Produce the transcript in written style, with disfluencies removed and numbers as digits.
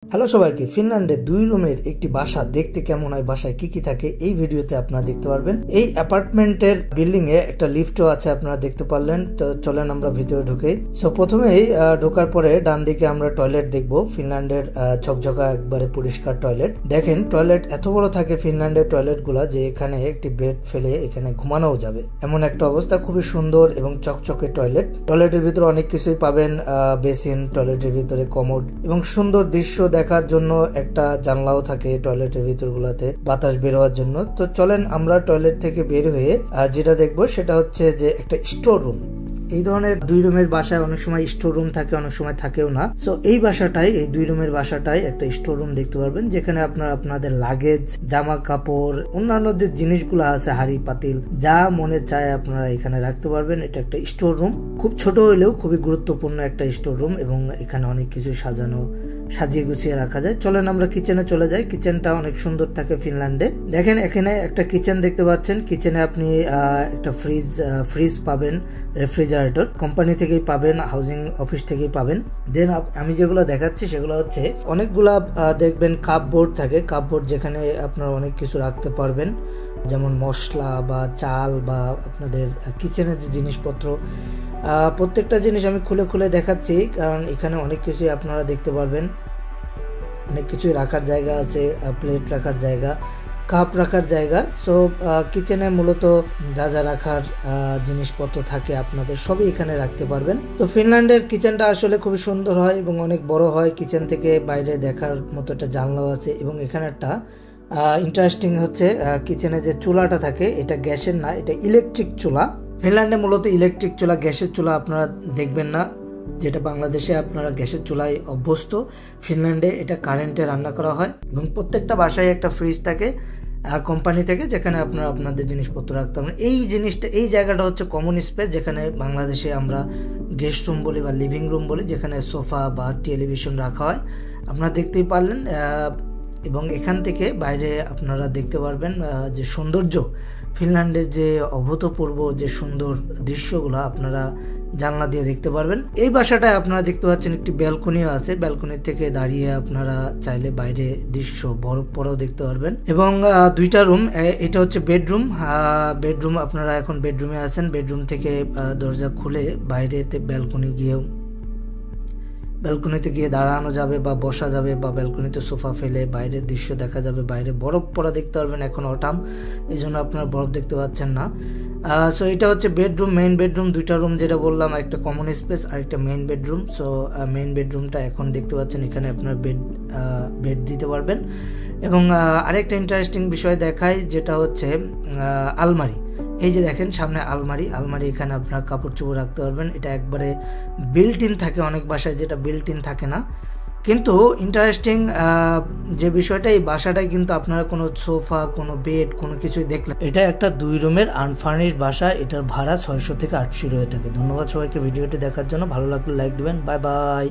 Hello সবাইকে, ফিনল্যান্ডে 2 রুমের একটি বাসা দেখতে কেমন হয়, বাসায় কি কি থাকে এই ভিডিওতে আপনারা দেখতে পারবেন। এই অ্যাপার্টমেন্টের বিল্ডিং এ একটা লিফটও আছে, আপনারা দেখতে পারলেন। তো চলেন আমরা ভিতরে ঢুকে। সো প্রথমেই ঢোকার পরে ডান দিকে আমরা টয়লেট দেখবো। ফিনল্যান্ডের ঝকঝকা একবারে পরিষ্কার টয়লেট। দেখেন টয়লেট এত বড় থাকে ফিনল্যান্ডের টয়লেট গুলা যে এখানে একটি বেড ফেলে এখানে ঘুমানোও যাবে, এমন একটা অবস্থা। খুবই সুন্দর এবং চকচকে টয়লেট। টয়লেটের ভিতরে অনেক কিছুই পাবেন, বেসিন, টয়লেটের ভিতরে কমোড এবং সুন্দর দৃশ্য দেখার জন্য একটা জানলাও থাকে টয়লেটের ভিতরগুলোতে বাতাস বের হওয়ার জন্য। তো চলেন আমরা টয়লেট থেকে বের হয়ে যেটা দেখবো সেটা হচ্ছে যে একটা স্টোর রুম। এই ধরনের 2 রুমের বাসায় অনেক সময় স্টোর রুম থাকে, অনেক সময় থাকেও না। সো এই বাসাটাই, এই 2 রুমের বাসাটাই একটা স্টোর রুম দেখতে পারবেন, যেখানে আপনারা আপনাদের লাগেজ, জামা কাপড়, অন্যান্য যে জিনিসগুলো আছে, হাড়ি পাতিল, যা মনে চায় আপনারা এখানে রাখতে পারবেন। এটা একটা স্টোর রুম, খুব ছোট হলেও খুবই গুরুত্বপূর্ণ একটা স্টোর রুম, এবং এখানে অনেক কিছু সাজিয়ে গুছিয়ে রাখা যায়। চলেন আমরা কিচেনে চলে যাই। কিচেনটা অনেক সুন্দর থাকে ফিনল্যান্ডে। দেখেন এখানে একটা কিচেন দেখতে পাচ্ছেন। কিচেনে আপনি একটা ফ্রিজ পাবেন, রেফ্রিজারেটর কোম্পানি থেকেই পাবেন, হাউজিং অফিস থেকেই পাবেন। দেন আমি যেগুলো দেখাচ্ছি সেগুলো হচ্ছে অনেকগুলা দেখবেন কাপবোর্ড থাকে, কাপবোর্ড যেখানে আপনারা অনেক কিছু রাখতে পারবেন, যেমন মশলা বা চাল বা আপনাদের কিচেনের যে জিনিসপত্র। প্রত্যেকটা জিনিস আমি খুলে খুলে দেখাচ্ছি, কারণ এখানে অনেক কিছুই আপনারা দেখতে পারবেন। অনেক কিছুই রাখার জায়গা আছে, প্লেট রাখার জায়গা, কাপ রাখার জায়গা। সো কিচেনে মূলত যা যা রাখার জিনিসপত্র থাকে আপনাদের সবই এখানে রাখতে পারবেন। তো ফিনল্যান্ডের কিচেনটা আসলে খুবই সুন্দর হয় এবং অনেক বড় হয়। কিচেন থেকে বাইরে দেখার মতো একটা জানলাও আছে, এবং এখানে একটা ইন্টারেস্টিং হচ্ছে কিচেনে যে চুলাটা থাকে এটা গ্যাসের না, এটা ইলেকট্রিক চুলা। ফিনল্যান্ডে মূলত ইলেকট্রিক চুলা, গ্যাসের চুলা আপনারা দেখবেন না, যেটা বাংলাদেশে আপনারা গ্যাসের চুলায় অভ্যস্ত। ফিনল্যান্ডে এটা কারেন্টে রান্না করা হয়, এবং প্রত্যেকটা বাসায় একটা ফ্রিজ থাকে কোম্পানি থেকে, যেখানে আপনারা আপনাদের জিনিসপত্র রাখতে পারেন। এই জায়গাটা হচ্ছে কমন স্পেস, যেখানে বাংলাদেশে আমরা গেস্ট রুম বলি বা লিভিং রুম বলি, যেখানে সোফা বা টেলিভিশন রাখা হয়। আপনারা দেখতেই পারলেন, এবং এখান থেকে বাইরে আপনারা দেখতে পারবেন যে সৌন্দর্য, ফিনল্যান্ডের যে অভূতপূর্ব যে সুন্দর দৃশ্যগুলো আপনারা জানলা দিয়ে দেখতে পারবেন। এই বাসাটায় আপনারা দেখতে পাচ্ছেন একটি ব্যালকনিও আছে। ব্যালকনি থেকে দাঁড়িয়ে আপনারা চাইলে বাইরে দৃশ্য বরফ পড়াও দেখতে পারবেন। এবং 2টা রুম, এটা হচ্ছে বেডরুম। আপনারা এখন বেডরুমে আছেন। বেডরুম থেকে দরজা খুলে বাইরেতে ব্যালকনিতে গিয়ে দাঁড়ানো যাবে বা বসা যাবে, বা ব্যালকনিতে সোফা ফেলে বাইরের দৃশ্য দেখা যাবে। বাইরে বরফ পড়া দেখতে পারবেন, এখন অটাম, এই জন্য আপনারা বরফ দেখতে পাচ্ছেন না। সো এটা হচ্ছে বেডরুম, মেইন বেডরুম। 2টা রুম যেটা বললাম, একটা কমন স্পেস আর একটা মেইন বেডরুম। সো মেইন বেডরুমটা এখন দেখতে পাচ্ছেন, এখানে আপনার বেড দিতে পারবেন। এবং আরেকটা ইন্টারেস্টিং বিষয় দেখায়, যেটা হচ্ছে আলমারি। এই যে দেখেন সামনে আলমারি, এখানে আপনার কাপড় চোপড় রাখতে পারবেন। এটা একবারে বিল্ট ইন থাকে অনেক বাসায়, যেটা বিল্ট ইন থাকে না। কিন্তু ইন্টারেস্টিং যে বিষয়টা, এই বাসাটায় কিন্তু আপনারা কোনো সোফা, কোনো বেড, কোনো কিছুই দেখলেন। এটা একটা 2 রুমের আনফার্নিশড বাসা। এটার ভাড়া 600 থেকে 800 হয়ে থাকে। ধন্যবাদ সবাইকে ভিডিওটি দেখার জন্য। ভালো লাগলে লাইক দিবেন। Bye bye.